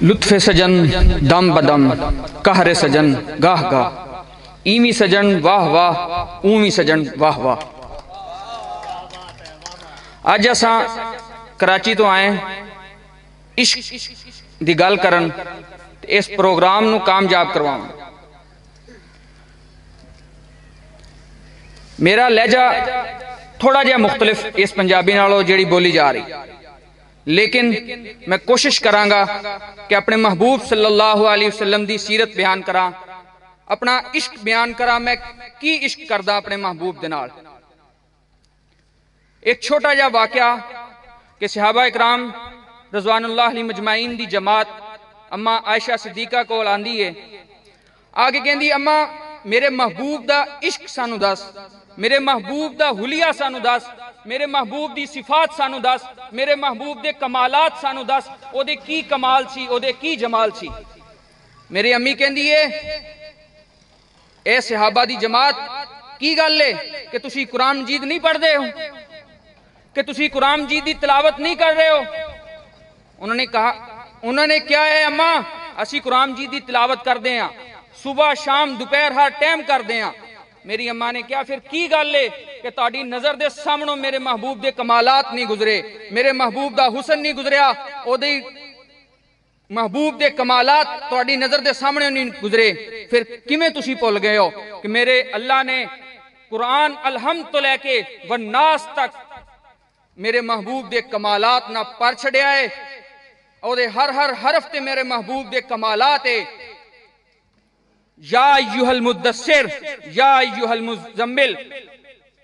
لطف سجن دم بدم قہر سجن گاہ گاہ ایویں سجن واہ واہ اوویں سجن واہ واہ۔ اج اساں کراچی تو آئے عشق دی گل کرن اس پروگرام نو کامیاب کرواؤں۔ میرا لہجہ تھوڑا جہا مختلف اس پنجابی نالوں جیڑی بولی جا رہی، لیکن میں کوشش کرانگا کہ اپنے محبوب صلی اللہ علیہ وسلم دی سیرت بیان کراں، اپنا عشق بیان کراں، میں کی عشق کردہ اپنے محبوب دے نال۔ ایک چھوٹا جا واقعہ کہ صحابہ اکرام رضوان اللہ علیہ مجمعین دی جماعت اما عائشہ صدیقہ کو آندی ہے، آگے کہندی اما میرے محبوب دا عشق سانو دس، میرے محبوب دا حلیہ سانو دس، میرے محبوب دی صفات سانو دس، میرے محبوب دے کمالات سانو دس، او دے کی کمال سی، او دے کی جمال سی۔ میری امی کہندی ہے اے صحابہ دی جماعت کی گل لے کہ تسی قرآن مجید نہیں پڑھ دے ہو، کہ تسی قرآن مجید دی تلاوت نہیں کر رہے ہو؟ انہوں نے کیا ہے اما اسی قرآن مجید دی تلاوت کر دے ہیں، صبح شام دوپہر ہر ٹائم کر دے ہیں۔ میری اماں نے کیا پھر کی گل لے کہ تہاڈی نظر دے سامنے میرے محبوب دے کمالات نہیں گزرے، میرے محبوب دا حسن نہیں گزریا، او دے محبوب دے کمالات تہاڈی نظر دے سامنے نہیں گزرے، پھر کیویں تسی بھول گئے ہو کہ میرے اللہ نے قرآن الحمد تو لے کے والناس تک میرے محبوب دے کمالات نہ پڑھ چھڑیا ہے، او دے ہر حرف تے میرے محبوب دے کمالات ہے۔ یا ایھا المدثر یا ایھا المزمل،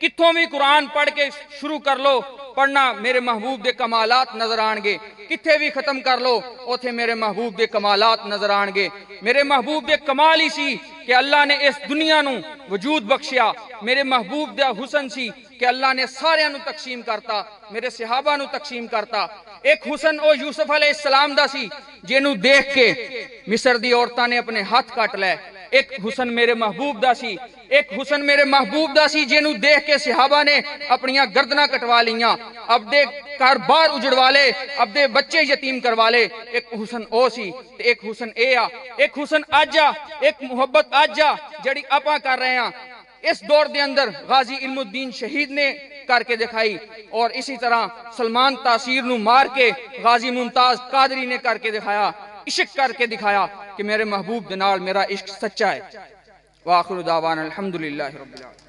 کتھوں بھی قرآن پڑھ کے شروع کر لو پڑھنا میرے محبوب دے کمالات نظر آن گے، کتھے بھی ختم کر لو اوتھے میرے محبوب دے کمالات نظر آن گے۔ میرے محبوب دے کمال ہی سی کہ اللہ نے اس دنیا نو وجود بخشیا، میرے محبوب دا حسن سی کہ اللہ نے سارے نو تقسیم کرتا، میرے صحابہ نو تقسیم کرتا۔ ایک حسن او یوسف علیہ السلام دا سی جنوں دیکھ کے مصر دی عورتاں نے اپنے ہاتھ کٹ لے، ایک حسن میرے محبوب دا سی، ایک حسن میرے محبوب دا سی جنوں دیکھ کے صحابہ نے اپنیاں گردناں کٹوا لیاں، اب دے گھر بار اجڑوا لے، اب دے بچے یتیم کروا لے۔ ایک حسن او سی تے ایک حسن اے آ، ایک حسن اج آ، ایک محبت اج آ جڑی اپاں کر رہے ہیں اس دور دے اندر غازی علم الدین شہید نے کر کے دکھائی، اور اسی طرح سلمان تاثیر نو مار کے غازی ممتاز قادری نے کر کے دکھایا، عشق کر کے دکھایا کہ میرے محبوب دے نال میرا عشق سچا ہے۔ وآخر دعوانا الحمدللہ رب العالمین۔